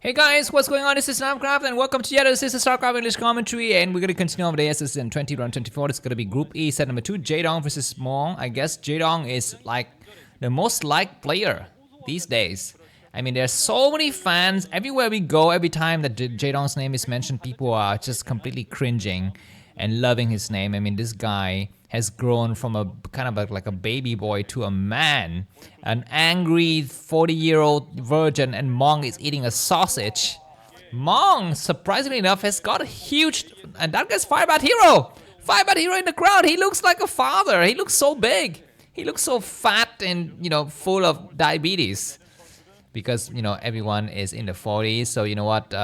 Hey guys, what's going on? This is Namkraft and welcome to yet another Starcraft English commentary, and we're going to continue on with the ASL S20 Ro24. It's going to be Group E, set number 2, Jaedong versus Mong. I guess Jaedong is like the most liked player these days. I mean, there's so many fans everywhere we go. Every time that Jaedong's name is mentioned, people are just completely cringing and loving his name. I mean, this guy has grown from a kind of like a baby boy to a man, an angry 40-year-old virgin, and Mong is eating a sausage. Mong, surprisingly enough, has got a huge, and that guy's Firebad Hero. Firebad Hero in the crowd. He looks like a father. He looks so big. He looks so fat and, full of diabetes. Because, everyone is in the 40s. So, you know what?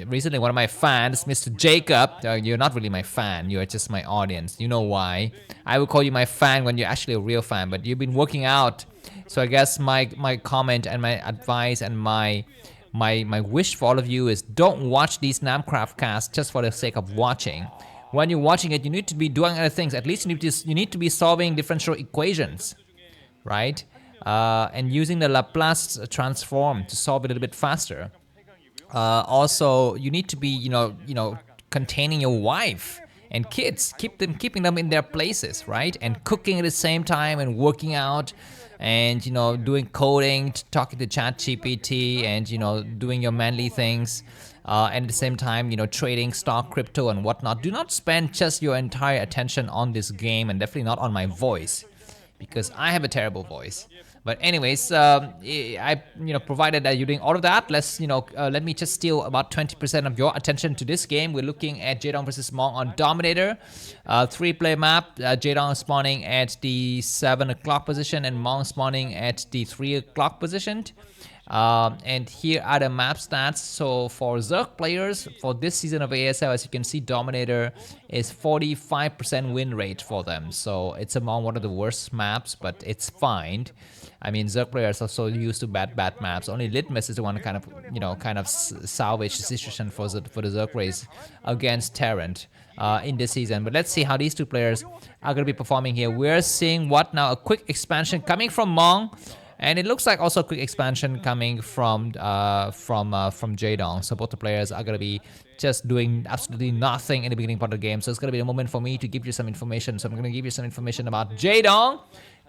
Recently, one of my fans, Mr. Jacob, you're not really my fan. You're just my audience. You know why? I would call you my fan when you're actually a real fan. But you've been working out. So I guess my comment and my advice and my wish for all of you is don't watch these Namkraft casts just for the sake of watching. When you're watching it, you need to be doing other things. At least you need to be solving differential equations, right? And using the Laplace transform to solve it a little bit faster. Also, you need to be, containing your wife and kids, keeping them in their places, right? And cooking at the same time and working out, and doing coding, talking to ChatGPT, and doing your manly things. And at the same time, trading stock, crypto, and whatnot. Do not spend just your entire attention on this game, and definitely not on my voice, because I have a terrible voice. But anyways, I provided that you're doing all of that, let me just steal about 20% of your attention to this game. We're looking at Jaedong versus Mong on Dominator, 3-player map. Jaedong spawning at the 7 o'clock position and Mong spawning at the 3 o'clock position. And here are the map stats. So for Zerg players for this season of ASL, as you can see, Dominator is 45% win rate for them. So it's among one of the worst maps, but it's fine. I mean, Zerg players are so used to bad maps. Only Litmus is the one kind of salvage the situation for the Zerg race against Terran in this season. But let's see how these two players are going to be performing here. We're seeing what now? A quick expansion coming from Mong. And it looks like also a quick expansion coming from Jaedong. So both the players are going to be just doing absolutely nothing in the beginning part of the game. So it's going to be a moment for me to give you some information. So I'm going to give you some information about Jaedong.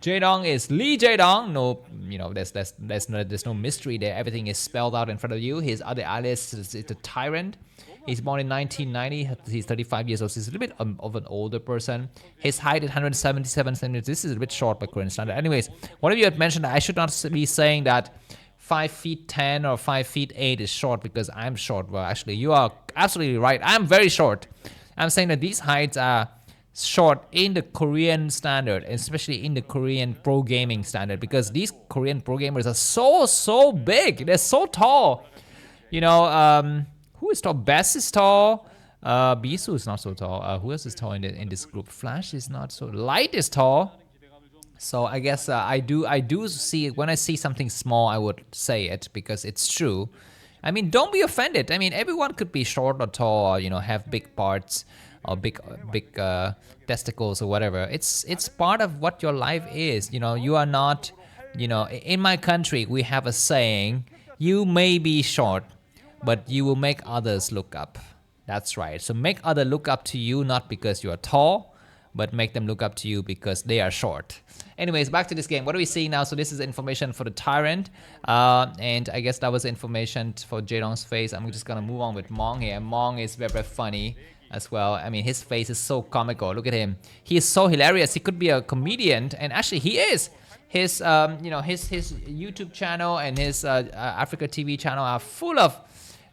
Jaedong is Lee Jaedong. No, there's no mystery there. Everything is spelled out in front of you. His other alias is the Tyrant. He's born in 1990. He's 35 years old. So he's a little bit of an older person. His height is 177 centimeters. This is a bit short by current standard. Anyways, one of you had mentioned that I should not be saying that 5 feet 10 or 5 feet 8 is short because I'm short. Well, actually, you are absolutely right. I'm very short. I'm saying that these heights are short in the Korean standard, especially in the Korean pro gaming standard, because these Korean pro gamers are so big. They're so tall. Who is tall? Bess is tall. Bisu is not so tall. Who else is tall in this group? Flash is not so. Light is tall. So I guess I do see when I see something small, I would say it because it's true. I mean, don't be offended. I mean, everyone could be short or tall, or have big parts or big testicles or whatever. It's part of what your life is. You are not. In my country, we have a saying: you may be short, but you will make others look up. That's right. So make others look up to you, not because you are tall, but make them look up to you because they are short. Anyways, back to this game. What do we see now? So this is information for the Tyrant. And I guess that was information for Jaedong's face. I'm just going to move on with Mong here. Mong is very, very funny as well. I mean, his face is so comical. Look at him. He is so hilarious. He could be a comedian. And actually, he is. His YouTube channel and his Africa TV channel are full of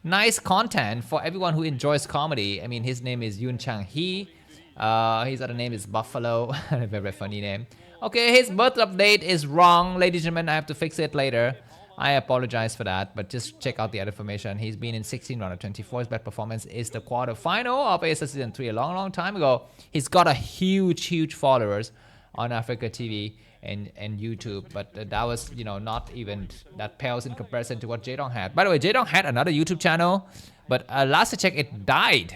nice content for everyone who enjoys comedy. I mean, his name is Yoon Chang Hee. His other name is Buffalo. Very, very funny name. Okay, his birth update is wrong, ladies and gentlemen. I have to fix it later. I apologize for that, but just check out the other information. He's been in 16 round of 24. His best performance is the quarterfinal of ASL Season 3 a long time ago. He's got a huge followers on Africa TV and YouTube, but that was, not even, that pales in comparison to what Jaedong had. By the way, Jaedong had another YouTube channel, but last I checked, it died.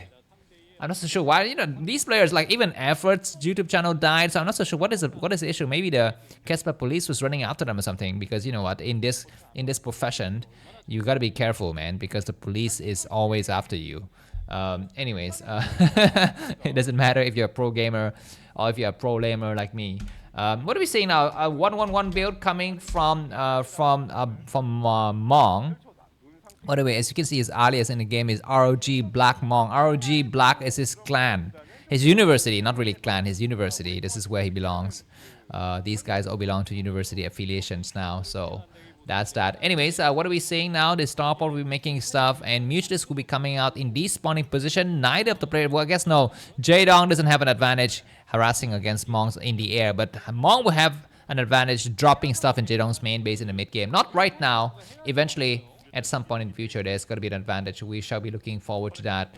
I'm not so sure why, these players, like even efforts YouTube channel died, so I'm not so sure what is the issue. Maybe the Casper police was running after them or something, because you know what, in this profession you gotta be careful, man, because the police is always after you. Anyways, it doesn't matter if you're a pro gamer or if you're a pro lamer like me. What are we seeing now? A 1-1-1 build coming from Mong. By the way, as you can see, his alias in the game is ROG Black Mong. ROG Black is his clan. His university, not really clan, his university. This is where he belongs. These guys all belong to university affiliations now, so that's that. Anyways, what are we seeing now? The Starport will be making stuff, and Mutualist will be coming out in despawning position. Neither of the players, well, I guess no. Jaedong doesn't have an advantage harassing against Mongs in the air, but Mong will have an advantage dropping stuff in Jaedong's main base in the mid game. Not right now. Eventually, at some point in the future, there's going to be an advantage. We shall be looking forward to that.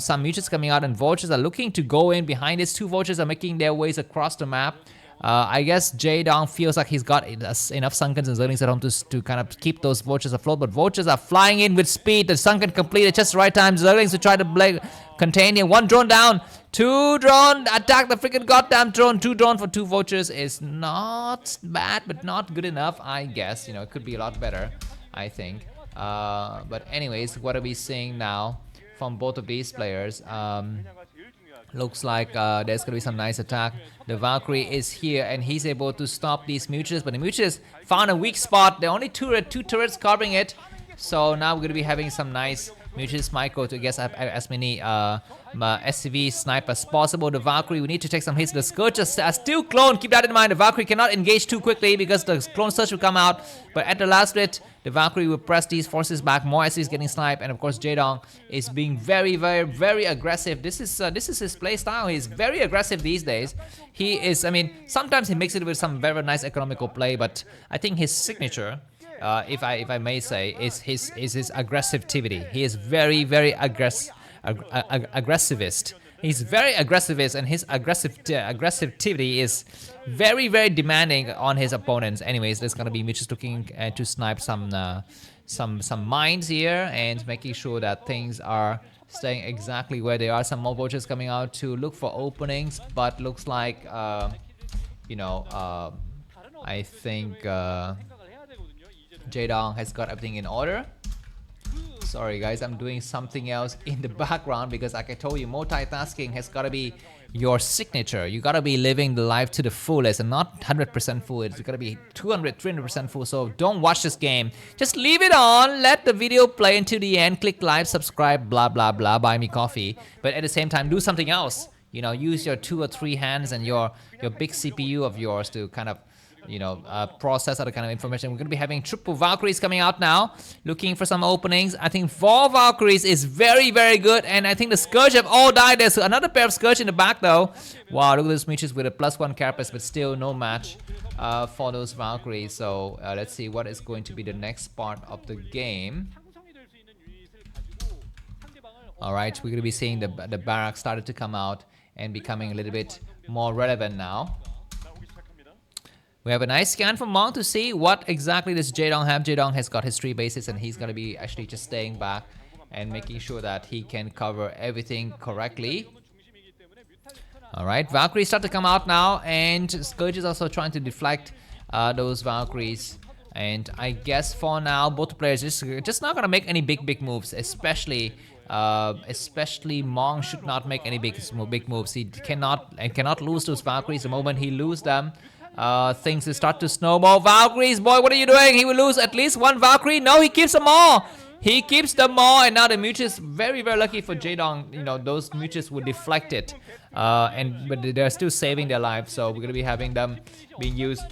Some Mutuals coming out, and Vultures are looking to go in behind this. 2 Vultures are making their ways across the map. I guess Jaedong feels like he's got enough Sunkens and Zerlings at home to kind of keep those Vultures afloat, but Vultures are flying in with speed. The Sunken completed just the right time. Zerlings to try to contain him. 1 drone down. 2 drone. Attack the freaking goddamn drone. 2 drone for 2 Vultures is not bad, but not good enough, I guess. It could be a lot better, I think. But anyways, what are we seeing now from both of these players? Looks like there's gonna be some nice attack. The Valkyrie is here, and he's able to stop these Mutuals, but the Mutuals found a weak spot. There are only two turrets covering it, so now we're gonna be having some nice Mutuals micro to guess as many SCV snipe as possible. The Valkyrie, we need to take some hits. The Scourges are still cloned. Keep that in mind. The Valkyrie cannot engage too quickly because the clone surge will come out. But at the last bit, the Valkyrie will press these forces back. More SCVs getting sniped, and of course Jaedong is being very, very, very aggressive. This is his play style. He's very aggressive these days. He is. I mean, sometimes he makes it with some very nice economical play, but I think his signature, if I may say, is his aggressivity. He is very, very aggressivist. He's very aggressivist, and his aggressivity is very, very demanding on his opponents. Anyways, there's gonna be Mitch looking to snipe some mines here and making sure that things are staying exactly where they are. Some more vultures coming out to look for openings, but looks like I think Jaedong has got everything in order. Sorry guys, I'm doing something else in the background because, like I told you, multitasking has got to be your signature. You got to be living the life to the fullest and not 100% full. It's got to be 200, 300% full. So don't watch this game. Just leave it on. Let the video play until the end. Click like, subscribe, blah, blah, blah. Buy me coffee. But at the same time, do something else. Use your 2 or 3 hands and your big CPU of yours to kind of process other kind of information. We're going to be having triple Valkyries coming out now, looking for some openings. I think 4 Valkyries is very, very good, and I think the Scourge have all died. There's another pair of Scourge in the back though. Wow, look at those Meeches with a +1 carapace, but still no match for those Valkyries. So let's see what is going to be the next part of the game. Alright, we're going to be seeing the barracks started to come out and becoming a little bit more relevant now. We have a nice scan from Mong to see what exactly does Jaedong have. Jaedong has got his 3 bases, and he's going to be actually just staying back and making sure that he can cover everything correctly. Alright, Valkyries start to come out now, and Scourge is also trying to deflect those Valkyries. And I guess for now, both players just not going to make any big moves, especially Mong should not make any big moves. He cannot lose those Valkyries. The moment he loses them, things will start to snowball. Valkyries, boy, what are you doing? He will lose at least 1 Valkyrie. No, he keeps them all. He keeps them all, and now the Muches, very, very lucky for Jaedong. Those Muches will deflect it, but they're still saving their lives. So we're gonna be having them being used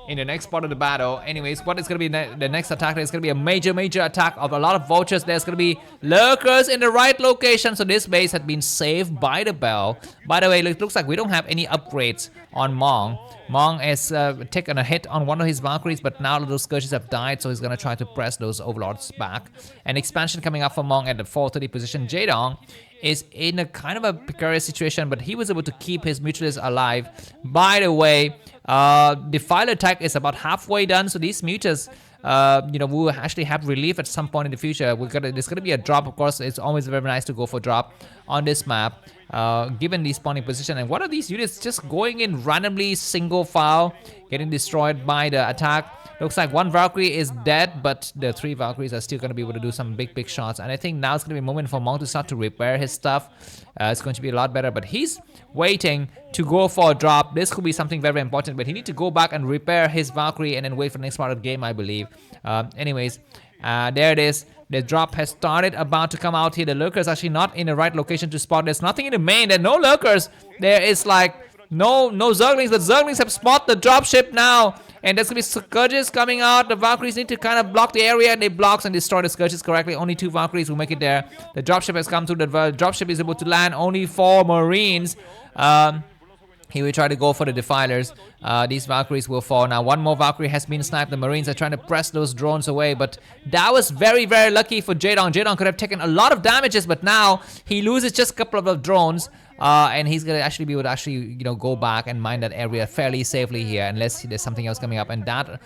in the next part of the battle. Anyways, what is going to be the next attack? There's going to be a major attack of a lot of vultures. There's going to be lurkers in the right location. So this base had been saved by the bell. By the way, it looks like we don't have any upgrades on Mong. Mong has taken a hit on one of his Valkyries, but now those Scourges have died, so he's going to try to press those Overlords back. An expansion coming up for Mong at the 430 position. Jaedong is in a kind of a precarious situation, but he was able to keep his Mutualists alive. By the way, the file attack is about halfway done, so these Mutas we will actually have relief at some point in the future. There's gonna be a drop, of course. It's always very nice to go for drop on this map, given the spawning position. And what are these units just going in randomly, single file, getting destroyed by the attack? Looks like one Valkyrie is dead, but the 3 Valkyries are still going to be able to do some big shots. And I think now it's going to be a moment for Mong to start to repair his stuff. It's going to be a lot better, but he's waiting to go for a drop. This could be something very important, but he needs to go back and repair his Valkyrie and then wait for the next part of the game, I believe. Anyways, there it is. The drop has started, about to come out here. The lurker is actually not in the right location to spot. There's nothing in the main. There are no lurkers. There is like no Zerglings, but Zerglings have spotted the dropship now. And there's gonna be Scourges coming out. The Valkyries need to kind of block the area, and they blocks and destroy the Scourges correctly. Only 2 Valkyries will make it there. The dropship has come through. The dropship is able to land. Only 4 Marines. He will try to go for the Defilers. These Valkyries will fall. Now, 1 more Valkyrie has been sniped. The Marines are trying to press those drones away, but that was very lucky for Jaedong. Jaedong could have taken a lot of damages, but now he loses just a couple of drones. And he's gonna actually be able to go back and mine that area fairly safely here, unless there's something else coming up. And that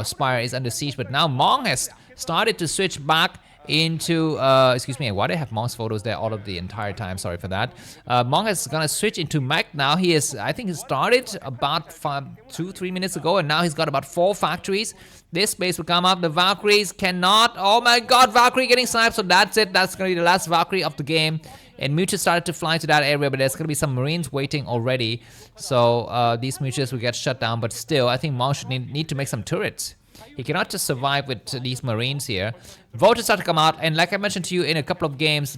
Spire is under siege. But now Mong has started to switch back into excuse me, why do I have Mong's photos there all of the entire time? Sorry for that. Mong is gonna switch into mech now. I think he started about 2-3 minutes ago, and now he's got about 4 factories. This base will come up. The Valkyries cannot. Oh my god, Valkyrie getting sniped. So that's it. That's gonna be the last Valkyrie of the game. And Mutas started to fly to that area, but there's going to be some Marines waiting already. So these Mutas will get shut down. But still, I think Mong should need to make some turrets. He cannot just survive with these Marines here. Voters start to come out, and like I mentioned to you in a couple of games,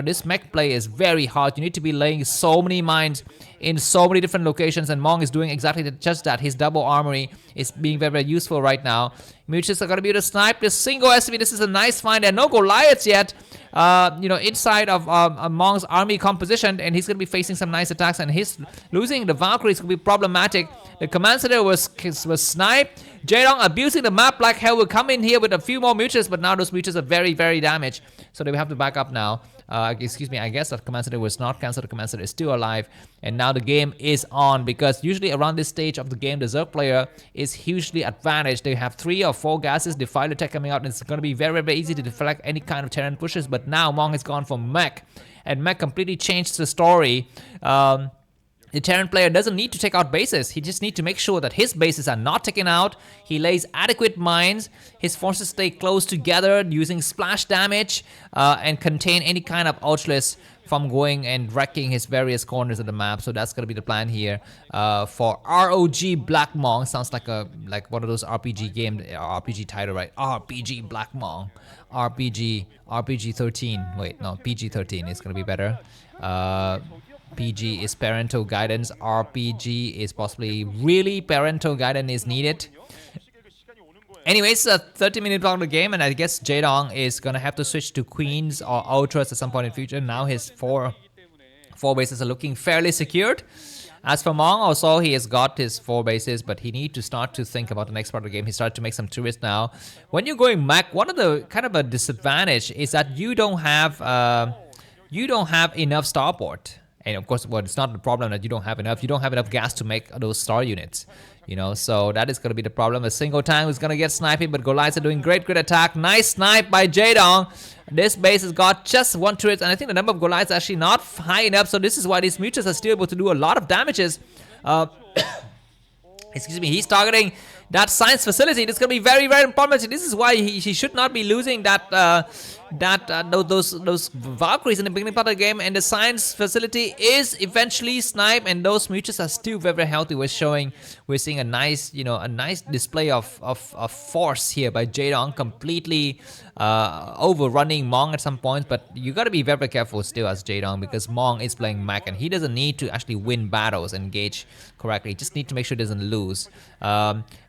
this mech play is very hard. You need to be laying so many mines in so many different locations, and Mong is doing exactly just that. His double armory is being very useful right now. Mutas are going to be able to snipe this single SCV. This is a nice find. There are no Goliaths yet, inside of Mong's army composition, and he's going to be facing some nice attacks, and his losing the Valkyries could be problematic. The command center was sniped. Jaedong abusing the map like hell will come in here with a few more Mutas, but now those Mutas are very damaged, so they will have to back up now. Excuse me, I guess that command center was not cancelled. The command center is still alive, and now the game is on, because usually around this stage of the game, the Zerg player is hugely advantaged. They have 3 or 4 gases, Defiler tech coming out, and it's going to be very easy to deflect any kind of Terran pushes. But now Mong has gone for mech, and mech completely changed the story. The Terran player doesn't need to take out bases. He just needs to make sure that his bases are not taken out. He lays adequate mines. His forces stay close together using splash damage and contain any kind of Ultras from going and wrecking his various corners of the map. So that's gonna be the plan here for ROG Black Mong. Sounds like one of those RPG game, RPG title, right? RPG Black Mong, RPG 13. Wait, no, PG 13 is gonna be better. PG is parental guidance. RPG is possibly really parental guidance is needed. Anyways, a 30-minute block of the game, and I guess Jaedong is gonna have to switch to Queens or Ultras at some point in the future. Now his four bases are looking fairly secured. As for Mong, also he has got his 4 bases, but he needs to start to think about the next part of the game. He started to make some turrets now. When you're going mech, one of the kind of a disadvantage is that you don't have enough starport. And of course, well, it's not the problem that you don't have enough. You don't have enough gas to make those star units, so that is going to be the problem. A single tank is going to get sniped, but Goliaths are doing great attack. Nice snipe by Jaedong. This base has got just 1 turret, and I think the number of Goliaths is actually not high enough, so this is why these Mutas are still able to do a lot of damages. Excuse me, he's targeting that science facility. This is going to be very important. This is why he should not be losing those Valkyries in the beginning part of the game, and the science facility is eventually sniped, and those Mutas are still very healthy. We're seeing a nice display of force here by Jaedong, completely overrunning Mong at some points. But you got to be very careful still as Jaedong, because Mong is playing mech, and he doesn't need to actually win battles and engage correctly. He just need to make sure he doesn't lose.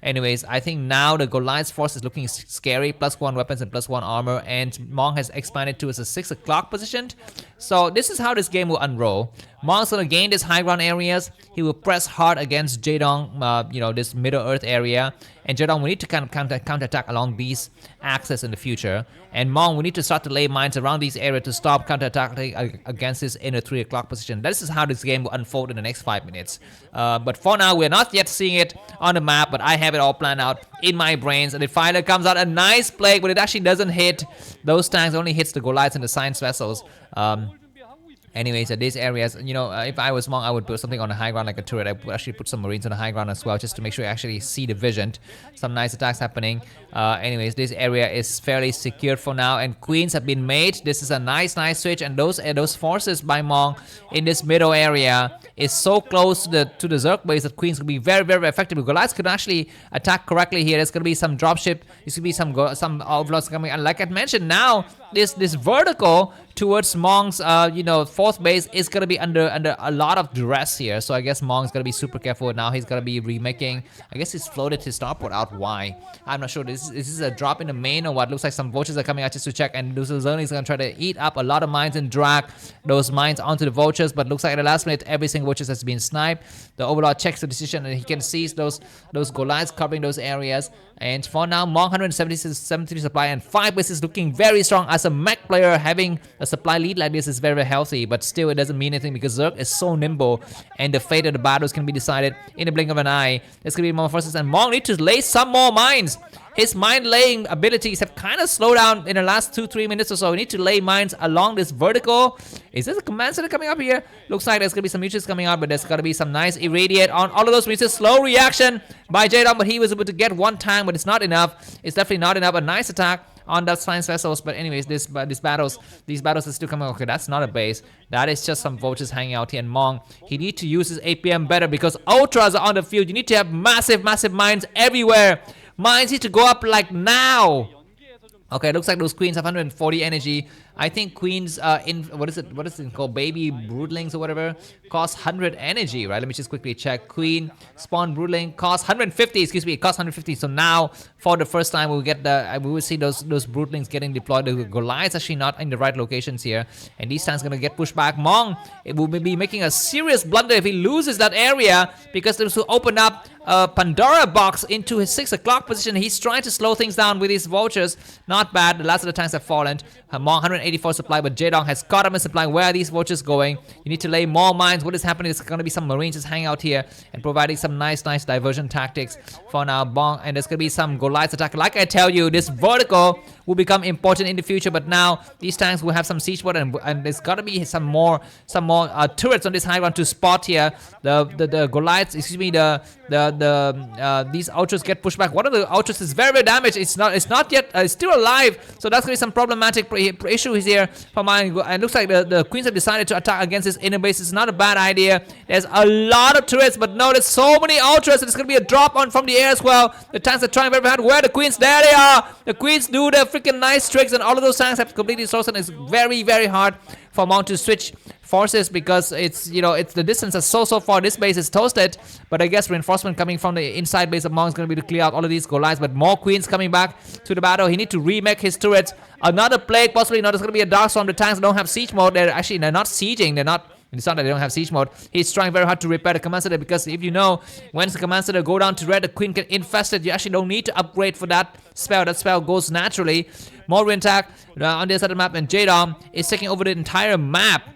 Anyways, I think now the Goliath's force is looking scary. +1 weapons and +1 armor, and Mong has expanded to as a 6 o'clock positioned. So this is how this game will unroll. Mong's gonna gain these high ground areas. He will press hard against Jaedong, this Middle Earth area, and Jaedong, we need to kind of counterattack along these axes in the future. And Mong, we need to start to lay mines around these areas to stop counterattacking against this inner 3 o'clock position. This is how this game will unfold in the next 5 minutes. But for now, we're not yet seeing it on the map, but I have it all planned out in my brains. And it finally comes out a nice plague, but it actually doesn't hit those tanks, it only hits the Goliaths and the science vessels. Anyways, at these areas, you know, if I was Mong, I would put something on the high ground like a turret. I would actually put some marines on the high ground as well, just to make sure you actually see the vision. Some nice attacks happening. Anyways, this area is fairly secure for now, and queens have been made. This is a nice switch, and those forces by Mong in this middle area is so close to the Zerg base that queens will be very effective. Goliaths could actually attack correctly here. There's gonna be some dropship. There's gonna be some overlords coming, and like I mentioned, now this vertical towards Mong's fourth base is gonna be under a lot of duress here. So I guess Mong's gonna be super careful now. He's gonna be remaking. I guess he's floated his starport out. Why? I'm not sure. This is a drop in the main or what? Looks like some vultures are coming out just to check, and Luzerne is gonna try to eat up a lot of mines and drag those mines onto the vultures. But looks like at the last minute, every single vulture has been sniped. The overlord checks the decision, and he can seize those Goliaths covering those areas. And for now, Mong 173 supply and 5 bases looking very strong. As a mech player, having a supply lead like this is very healthy, but still it doesn't mean anything because Zerg is so nimble, and the fate of the battles can be decided in the blink of an eye. There's gonna be more forces, and Mong needs to lay some more mines. His mine laying abilities have kind of slowed down in the last 2-3 minutes or so. We need to lay mines along this vertical. Is this a command center coming up here? Looks like there's gonna be some mutuals coming out, but there's gonna be some nice irradiate on all of those mutuals. Slow reaction by Jaedong, but he was able to get one tank, but it's not enough. It's definitely not enough. A nice attack on that science vessels, but anyways, these battles are still coming. Okay, that's not a base. That is just some vultures hanging out here. And Mong, he needs to use his APM better because ultras are on the field. You need to have massive mines everywhere. Mines need to go up like now. Okay, it looks like those queens have 140 energy. I think queens in what is it called, baby broodlings or whatever, cost 100 energy, right? Let me just quickly check. Queen spawn broodling costs 150. Excuse me, it costs 150. So now for the first time we will see those broodlings getting deployed. The Goliaths actually not in the right locations here, and these tanks gonna get pushed back. Mong, it will be making a serious blunder if he loses that area, because this will open up a Pandora box into his 6 o'clock position. He's trying to slow things down with his vultures. Not bad. The last of the tanks have fallen. Mong 184 supply, but Jaedong has caught him in supply. Where are these vultures going? You need to lay more mines. What is happening? There's going to be some marines just hanging out here and providing some nice diversion tactics for now. Mong, and there's going to be some Goliaths attack. Like I tell you, this vertical will become important in the future, but now these tanks will have some siege mode, and there's got to be some more turrets on this high ground to spot here. The Goliaths, excuse me, these ultras get pushed back. One of the ultras is very damaged. It's not yet, it's still alive, so that's going to be some problematic issues here for mine. And it looks like the queens have decided to attack against this inner base. It's not a bad idea. There's a lot of turrets, but no, there's so many ultras, and it's going to be a drop on from the air as well. The tanks are trying very hard. Where are the queens? There they are. The queens do their freaking nice tricks, and all of those tanks have completely sourced, and it's very hard for Mong to switch forces because it's the distance is so far. This base is toasted, but I guess reinforcement coming from the inside base of Mong is going to be to clear out all of these Goliaths. But more queens coming back to the battle. He need to remake his turrets. Another plague, possibly. No, there's going to be a dark storm. The tanks don't have siege mode. They're not sieging. It's not that they don't have siege mode. He's trying very hard to repair the command center, because if you know, once the command center go down to red, the queen can infest it. You actually don't need to upgrade for that spell. That spell goes naturally. More attack on the other side of the map, and Jaedong is taking over the entire map.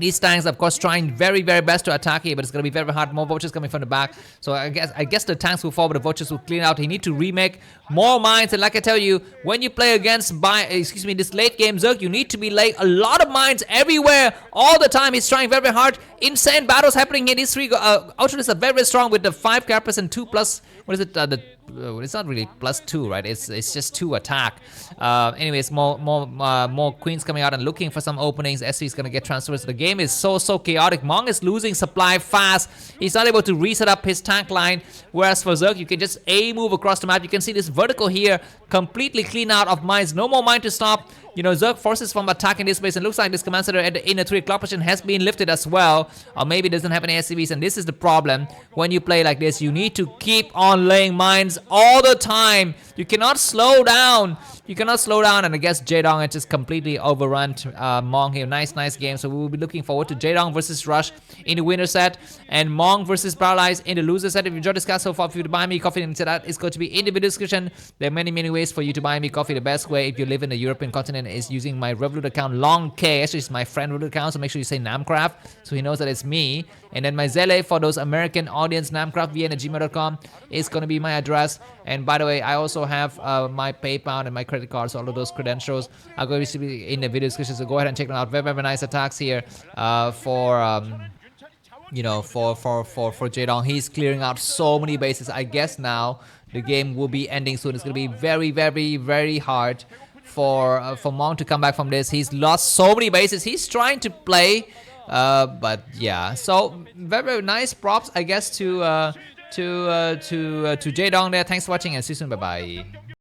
These tanks, of course, trying very best to attack here, but it's going to be very hard. More vultures coming from the back. So I guess the tanks will fall, but the vultures will clean out. He need to remake more mines. And like I tell you, when you play against this late game Zerg, you need to be laying a lot of mines everywhere all the time. He's trying very hard. Insane battles happening here. These three ultras are very strong with the 5 carapace and 2 plus. What is it? It's not really +2, right? It's just 2 attack. Anyways, more queens coming out and looking for some openings. SC is gonna get transfers. The game is so chaotic. Mong is losing supply fast. He's not able to reset up his tank line. Whereas for Zerg, you can just move across the map. You can see this vertical here completely clean out of mines. No more mine to stop. Zerg forces from attacking this base, and looks like this command center at the inner 3 o'clock position has been lifted as well, or maybe it doesn't have any SCVs. And this is the problem when you play like this. You need to keep on laying mines all the time. You cannot slow down. You cannot slow down, and I guess Jaedong had just completely overrun Mong here. Nice game. So we will be looking forward to Jaedong versus Rush in the winner set, and Mong versus Paralyze in the loser set. If you enjoyed this cast so far, if you to buy me coffee, into that is going to be in the video description. There are many ways for you to buy me coffee. The best way, if you live in the European continent, is using my Revolut account, longk. Actually, it's my friend Revolut account, so make sure you say Namkraft so he knows that it's me. And then my Zelle for those American audience, namkraftvn@gmail.com is going to be my address. And by the way, I also have my PayPal and my credit cards. All of those credentials are going to be in the video description. So go ahead and check them out. Very nice attacks here for Jaedong. He's clearing out so many bases. I guess now the game will be ending soon. It's going to be very hard for Mong to come back from this. He's lost so many bases. He's trying to play. But yeah, so very nice props, I guess, to Jaedong there. Thanks for watching and see you soon. Bye bye.